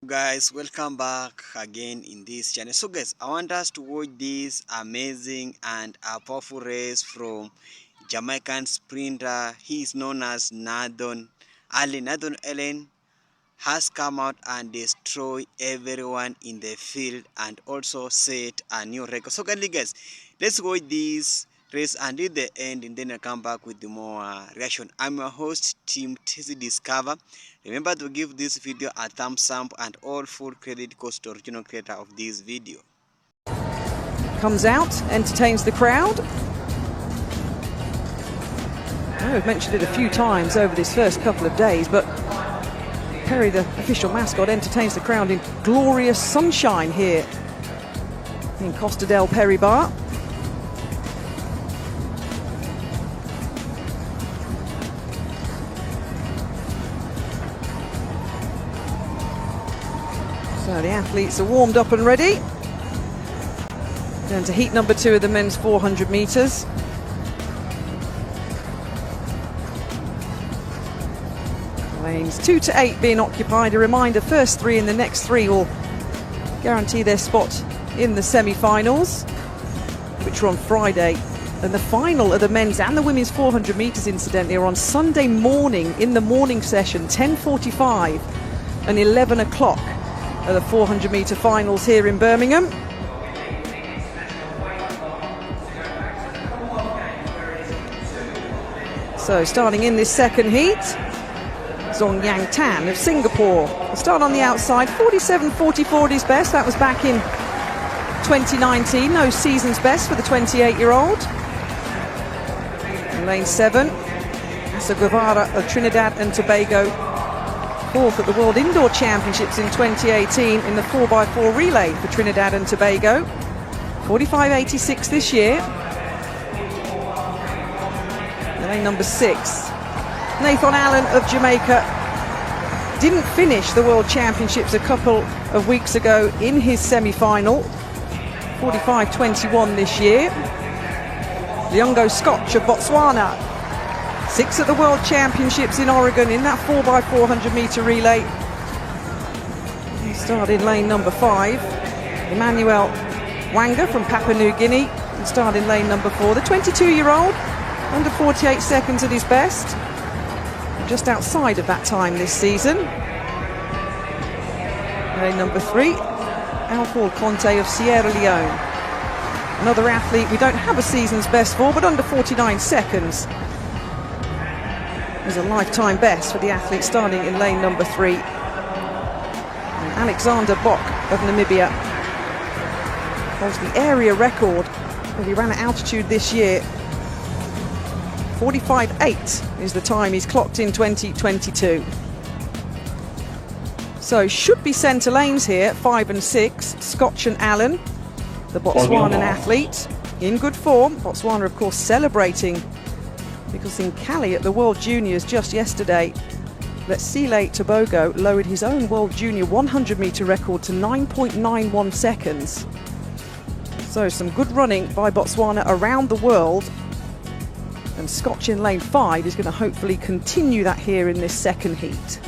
Guys, welcome back again in this channel. So guys, I want us to watch this amazing and a powerful race from Jamaican sprinter. He is known as Nathon Allen. Nathon Allen has come out and destroyed everyone in the field and also set a new record. So kindly guys, let's watch this race until the end, and then I'll come back with the more reaction. I'm your host, Team TC Discover. Remember to give this video a thumbs up, and all full credit goes to the original creator of this video. Comes out, entertains the crowd. I've mentioned it a few times over this first couple of days, but Perry, the official mascot, entertains the crowd in glorious sunshine here in Costa del Perry Bar. So the athletes are warmed up and ready. Down to heat number 2 of the men's 400 metres. Lanes 2 to 8 being occupied. A reminder, first 3 and the next 3 will guarantee their spot in the semi-finals, which are on Friday. And the final of the men's and the women's 400 metres, incidentally, are on Sunday morning in the morning session, 10:45 and 11 o'clock. Are the 400 metre finals here in Birmingham. So starting in this second heat, Zong Yang Tan of Singapore will start on the outside, 47.44 at his best. That was back in 2019, no season's best for the 28-year-old. In lane 7, Asa Guevara of Trinidad and Tobago, 4th at the World Indoor Championships in 2018 in the 4x4 relay for Trinidad and Tobago. 45.86 this year. Lane number 6. Nathon Allen of Jamaica didn't finish the World Championships a couple of weeks ago in his semi-final. 45.21 this year. Leongo Scotch of Botswana, 6th at the World Championships in Oregon in that 4x400 metre relay. He started in lane number 5. Emmanuel Wanga from Papua New Guinea started in lane number 4. The 22-year-old, under 48 seconds at his best. Just outside of that time this season. Lane number 3, Alfred Conte of Sierra Leone. Another athlete we don't have a season's best for, but under 49 seconds. Is a lifetime best for the athlete starting in lane number 3. And Alexander Bok of Namibia holds the area record that he ran at altitude this year. 45.8 is the time he's clocked in 2022. So should be centre lanes here, 5 and 6. Scotch and Allen, the Botswanan athlete, in good form. Botswana, of course, celebrating because in Cali at the World Juniors just yesterday, Letsile Tobago lowered his own World Junior 100 metre record to 9.91 seconds. So some good running by Botswana around the world. And Scotch in lane 5 is going to hopefully continue that here in this second heat.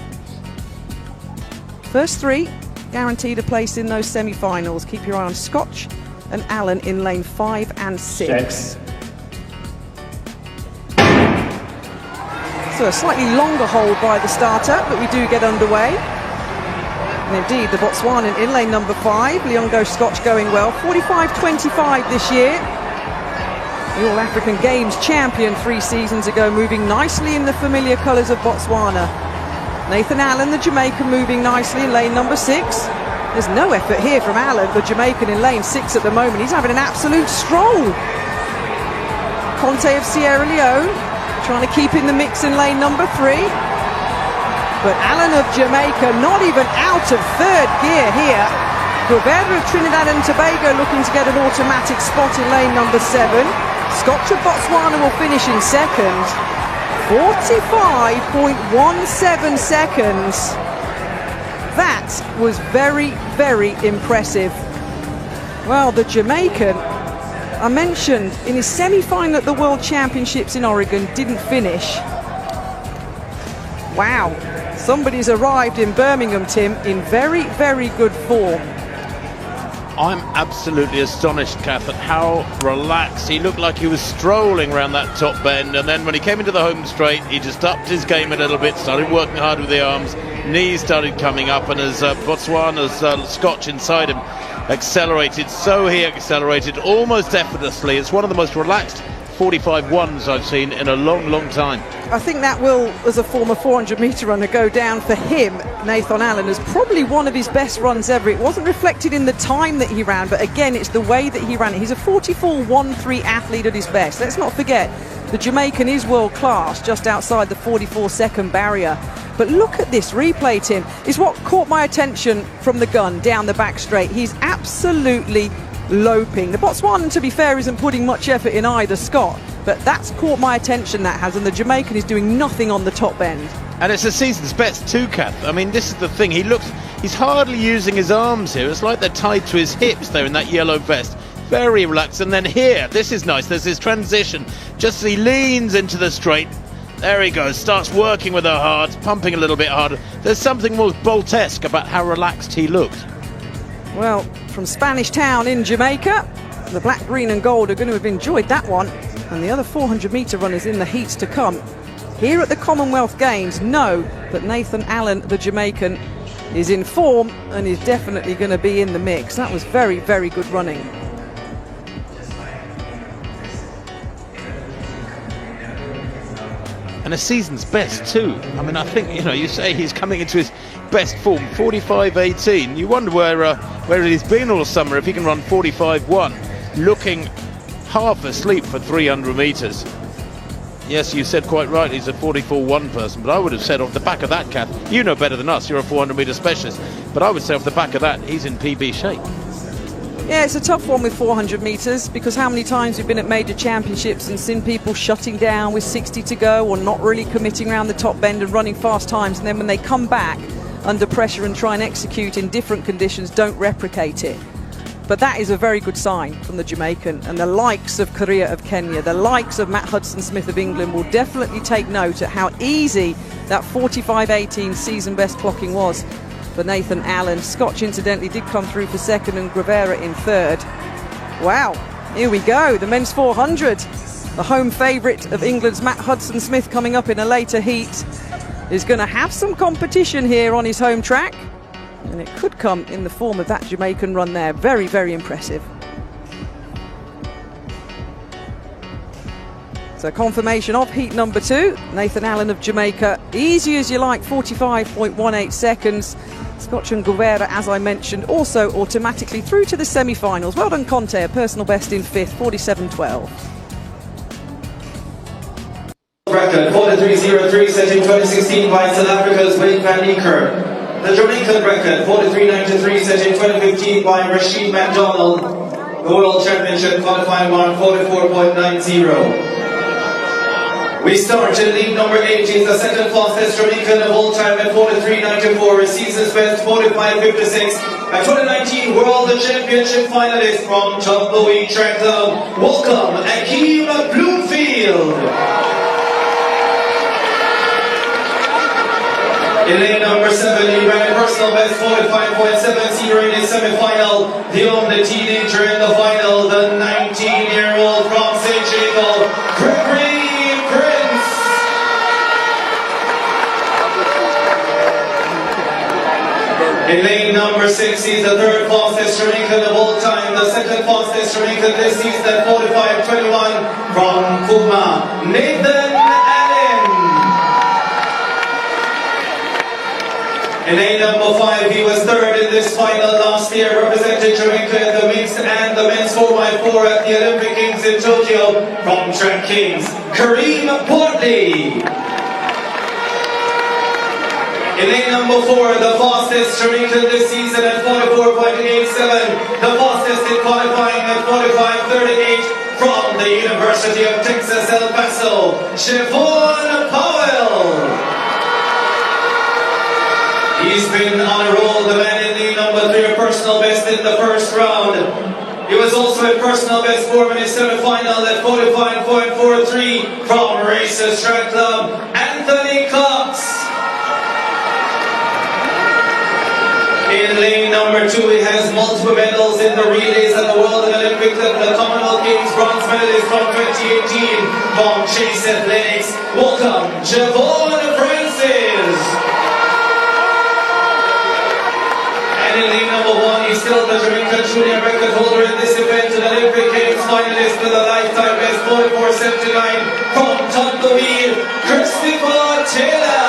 First 3 guaranteed a place in those semi-finals. Keep your eye on Scotch and Allen in lane 5 and 6. So a slightly longer hold by the starter, but we do get underway. And indeed, the Botswanan in lane number 5, Leongo Scotch going well. 45.25 this year. The All-African Games champion 3 seasons ago, moving nicely in the familiar colours of Botswana. Nathon Allen, the Jamaican, moving nicely in lane number 6. There's no effort here from Allen, the Jamaican, in lane 6 at the moment. He's having an absolute stroll. Conte of Sierra Leone trying to keep in the mix in lane number 3. But Allen of Jamaica not even out of third gear here. Guevara of Trinidad and Tobago looking to get an automatic spot in lane number 7. Scotch of Botswana will finish in second. 45.17 seconds. That was very, very impressive. Well, the Jamaican, I mentioned in his semi-final at the World Championships in Oregon, didn't finish. Wow, Somebody's arrived in Birmingham, Tim, in very, very good form. I'm absolutely astonished, Kath, at how relaxed he looked. Like he was strolling around that top bend, and then when he came into the home straight, he just upped his game a little bit, started working hard with the arms, knees started coming up, and as Botswana's Scotch inside him accelerated, so he accelerated almost effortlessly. It's one of the most relaxed 45-1s I've seen in a long, long time. I think that will, as a former 400-metre runner, go down for him, Nathon Allen, as probably one of his best runs ever. It wasn't reflected in the time that he ran, but again, it's the way that he ran it. He's a 44.13 athlete at his best. Let's not forget, the Jamaican is world class, just outside the 44-second barrier. But look at this replay, Tim. Is what caught my attention from the gun down the back straight. He's absolutely loping. The Botswanan, to be fair, isn't putting much effort in either, Scott, but that's caught my attention, that has, and the Jamaican is doing nothing on the top end. And it's a season's best too, Kath. I mean, this is the thing. He's hardly using his arms here. It's like they're tied to his hips there in that yellow vest. Very relaxed. And then here, this is nice. There's his transition. Just as he leans into the straight, there he goes. Starts working with her hard, pumping a little bit harder. There's something more Bolt-esque about how relaxed he looked. Well, from Spanish Town in Jamaica, the black, green and gold are going to have enjoyed that one, and the other 400-metre runners in the heats to come here at the Commonwealth Games know that Nathon Allen, the Jamaican, is in form and is definitely going to be in the mix. That was very, very good running. And a season's best too. I mean, I think, you say he's coming into his best form, 45.18. You wonder where he's been all summer if he can run 45.1, looking half asleep for 300 metres. Yes, you said quite right, he's a 44.1 person, but I would have said off the back of that, Kath, you know better than us, you're a 400-metre specialist, but I would say off the back of that, he's in PB shape. Yeah, it's a tough one with 400 metres, because how many times we've been at major championships and seen people shutting down with 60 to go or not really committing around the top bend and running fast times, and then when they come back under pressure and try and execute in different conditions, don't replicate it. But that is a very good sign from the Jamaican, and the likes of Korea of Kenya, the likes of Matt Hudson-Smith of England will definitely take note at how easy that 45.18 season best clocking was for Nathon Allen. Scotch, incidentally, did come through for second and Guevara in third. Wow, here we go, the men's 400. The home favourite of England's Matt Hudson-Smith coming up in a later heat is going to have some competition here on his home track, and it could come in the form of that Jamaican run there. Very, very impressive. So confirmation of heat number 2. Nathon Allen of Jamaica, easy as you like, 45.18 seconds. Scotch and Guevara, as I mentioned, also automatically through to the semi-finals. Well done, Conte, a personal best in 5th, 47.12. Record 43.03 set in 2016 by South Africa's Wade van Niekerk. The Jamaican record 43.93 set in 2015 by Rashid MacDonald. The World Championship qualifying on 44.90. We start in lead number 8. He's the second fastest Jamaican of all time at 43.94. Season's best 45.56. A 2019 World Championship finalist from Tumbleweed Track Club. Welcome, Akeem Bloomfield. In lane number 7, he ran a personal best 45.70 in his semi-final. The only teenager in the final, the 19-year-old from St. Jacob, Gregory Prince. In lane number 6, he's the third fastest Jamaican of all time, the second fastest Jamaican this season at 45.21 from Puma, Nathon Allen. In lane number 5, he was third in this final last year, represented Jamaica in the mixed and the men's 4x4 at the Olympic Games in Tokyo from Track Kings, Kareem Portley. In lane number 4, the fastest Jamaican this season at 44.87, the fastest in qualifying at 45.38 from the University of Texas El Paso, Siobhan Powell. He's been on a roll, the man in lane number 3, a personal best in the first round. He was also a personal best form in his semi-final at 45.43 from Racers Track Club, Anthony Cox. in lane number 2, he has multiple medals in the relays at the World Olympics and the Commonwealth Games bronze medalist from 2018 from Chase Athletics. Welcome, Javon Francis. And in lane number 1, he's still the Jamaican junior record holder in this event, an Olympic Games finalist with a lifetime best 44.79 from Tumbleweed, Christopher Taylor.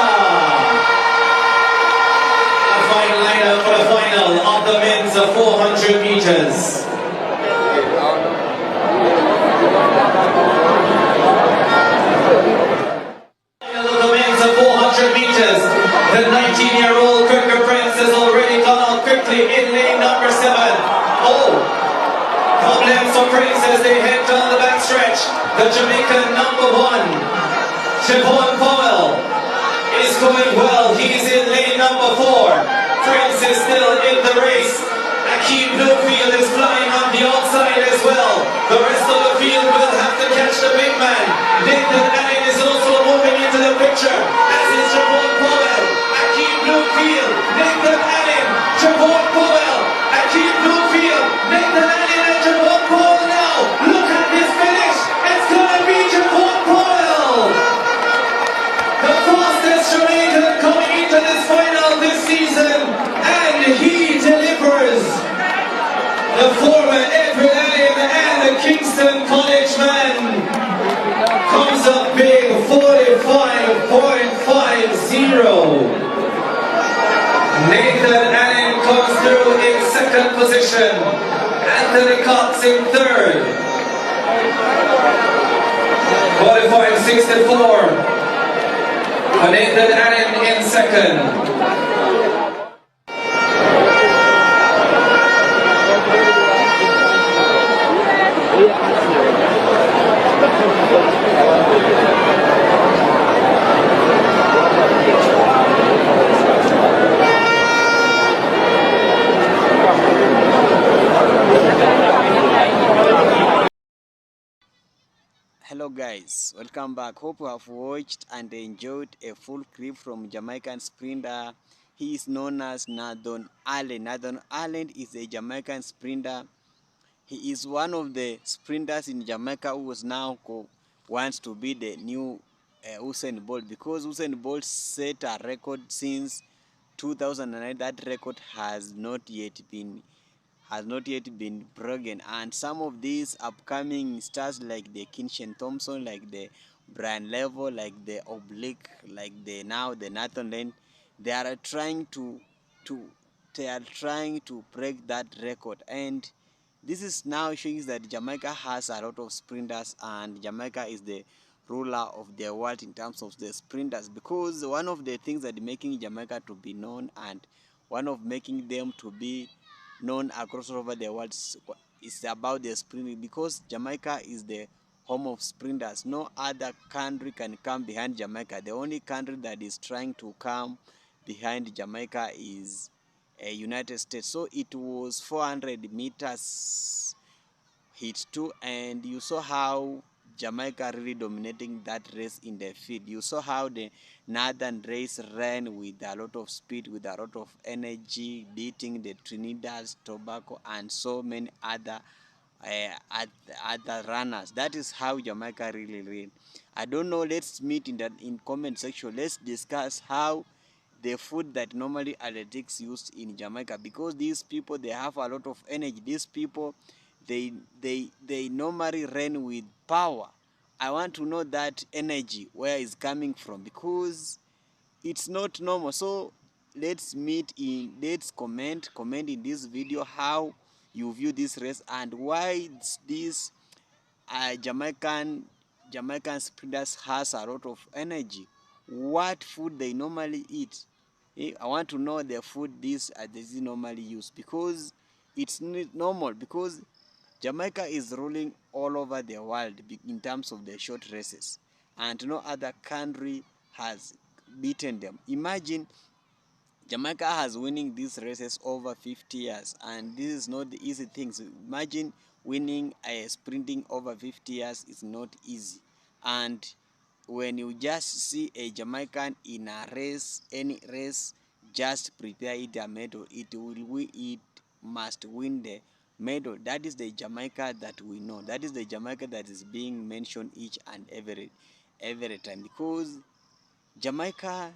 Final lineup for the final of the men's 400 meters. Final of the men's 400 meters. The 19-year-old Cricket Prince has already gone out quickly in lane number 7. Oh! Problems for Prince as they head down the backstretch. The Jamaican number 1, Siobhan Powell, is going well. He's in lane number 4. Prince is still in the race. Akeem Bluefield is flying on the outside as well. The rest of the field will have to catch the big man. Nathan Allen is also moving into the picture, as is Javon Powell. Akeem Bluefield, Nathan Allen, Javon Powell, Akeem Bluefield, Nathan Allen and Javon Powell now. Look at this finish. It's gonna be Javon Powell, the fastest Jamaican coming into this final this season, and he delivers. The former Edward Allen and the Kingston College man comes up big, 45.50. Nathan Allen comes through in second position. Anthony Cox in third. 45.64. Nathan Allen in second. Hello guys, welcome back. Hope you have watched and enjoyed a full clip from Jamaican sprinter. He is known as Nathon Allen. Nathon Allen is a Jamaican sprinter. He is one of the sprinters in Jamaica who was now wants to be the new Usain Bolt, because Usain Bolt set a record since 2009. That record has not yet been broken, and some of these upcoming stars like the Kinshen Thompson, like the Brian Level, like the Oblique, like the Nathan Lane, they are trying to break that record. And this is now showing that Jamaica has a lot of sprinters, and Jamaica is the ruler of the world in terms of the sprinters, because one of the things that making Jamaica to be known, and one of making them to be known across over the world, is about the sprinting, because Jamaica is the home of sprinters. No other country can come behind Jamaica. The only country that is trying to come behind Jamaica is United States. So it was 400 meters hit two, and you saw how Jamaica really dominating that race in the field. You saw how the northern race ran with a lot of speed, with a lot of energy, beating the Trinidad, Tobago, and so many other runners. That is how Jamaica really ran. I don't know. Let's meet in comment section. Let's discuss how the food that normally athletics use in Jamaica, because these people, they have a lot of energy. These people, they normally run with power. I want to know that energy where is coming from, because it's not normal. So let's comment in this video how you view this race, and why this Jamaican sprinters has a lot of energy. What food they normally eat. I want to know the food this normally use, because it's not normal, because Jamaica is ruling all over the world in terms of the short races, and no other country has beaten them. Imagine Jamaica has winning these races over 50 years, and this is not the easy thing. So imagine winning a sprinting over 50 years is not easy. And when you just see a Jamaican in a race, any race, just prepare it a medal. It must win the medal. That is the Jamaica that we know. That is the Jamaica that is being mentioned each and every time, because Jamaica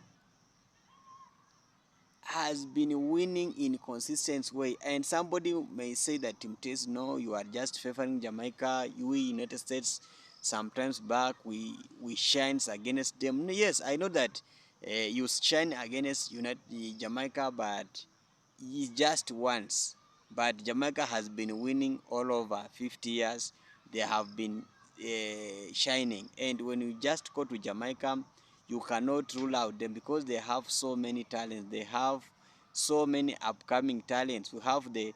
has been winning in consistent way. And somebody may say that Timtes, no, you are just favoring Jamaica. We United States sometimes back we shines against them. No, yes, I know that you shine against Jamaica, but it's just once. But Jamaica has been winning all over 50 years. They have been shining. And when you just go to Jamaica, you cannot rule out them because they have so many talents. They have so many upcoming talents. We have the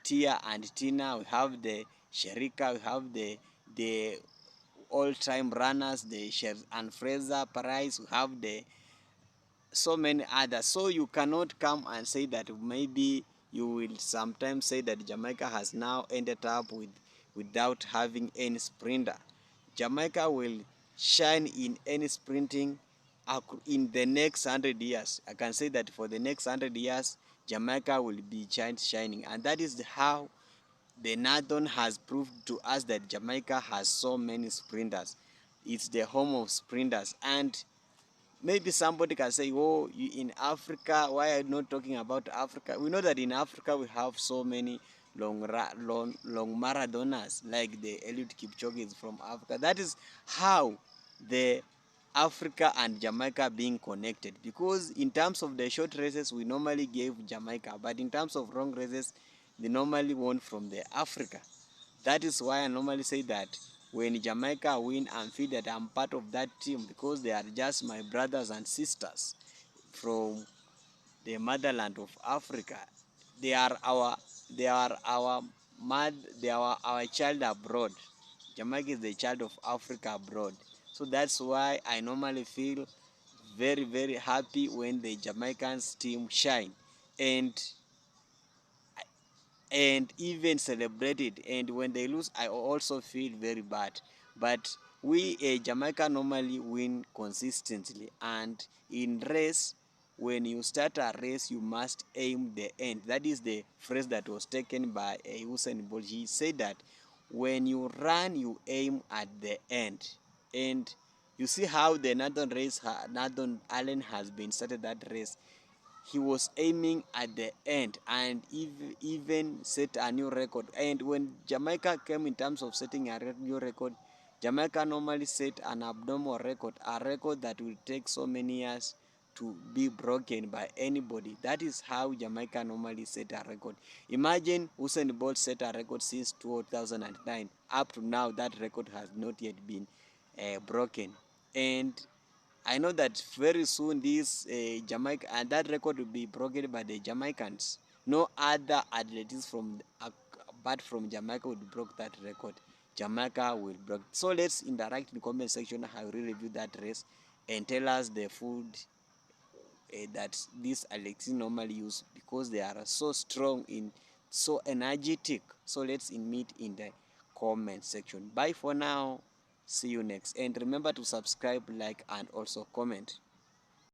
Tia and Tina. We have the Sherika. We have the all-time runners, the Sher and Fraser Price. We have the so many others. So you cannot come and say that maybe you will sometimes say that Jamaica has now ended up without having any sprinter. Jamaica will shine in any sprinting in the next 100 years. I can say that for the next 100 years, Jamaica will be shining, and that is how the Nathon has proved to us that Jamaica has so many sprinters. It's the home of sprinters, and maybe somebody can say, oh, you in Africa, why are you not talking about Africa? We know that in Africa we have so many long marathoners, like the Eliud Kipchoge is from Africa. That is how the Africa and Jamaica being connected, because in terms of the short races we normally gave Jamaica, but in terms of long races they normally won from the Africa. That is why I normally say that when Jamaica win, I'm feel that I'm part of that team, because they are just my brothers and sisters from the motherland of Africa. They are our they are our they are our child abroad. Jamaica is the child of Africa abroad. So that's why I normally feel very happy when the Jamaicans team shine. And even celebrated, and when they lose I also feel very bad. But we Jamaica normally win consistently, and in race, when you start a race you must aim the end. That is the phrase that was taken by Usain Bolt. He said that when you run you aim at the end. And you see how the Nathon Allen has been started that race. He was aiming at the end and even set a new record. And when Jamaica came in terms of setting a new record, Jamaica normally set an abnormal record, a record that will take so many years to be broken by anybody. That is how Jamaica normally set a record. Imagine Usain Bolt set a record since 2009. Up to now, that record has not yet been broken. And I know that very soon this Jamaica and that record will be broken by the Jamaicans. No other athletes from apart from Jamaica would break that record. Jamaica will break. So let's interact in the comment section how we review that race and tell us the food that these athletes normally use, because they are so strong in so energetic. So let's meet in the comment section. Bye for now. See you next, and remember to subscribe, like, and also comment.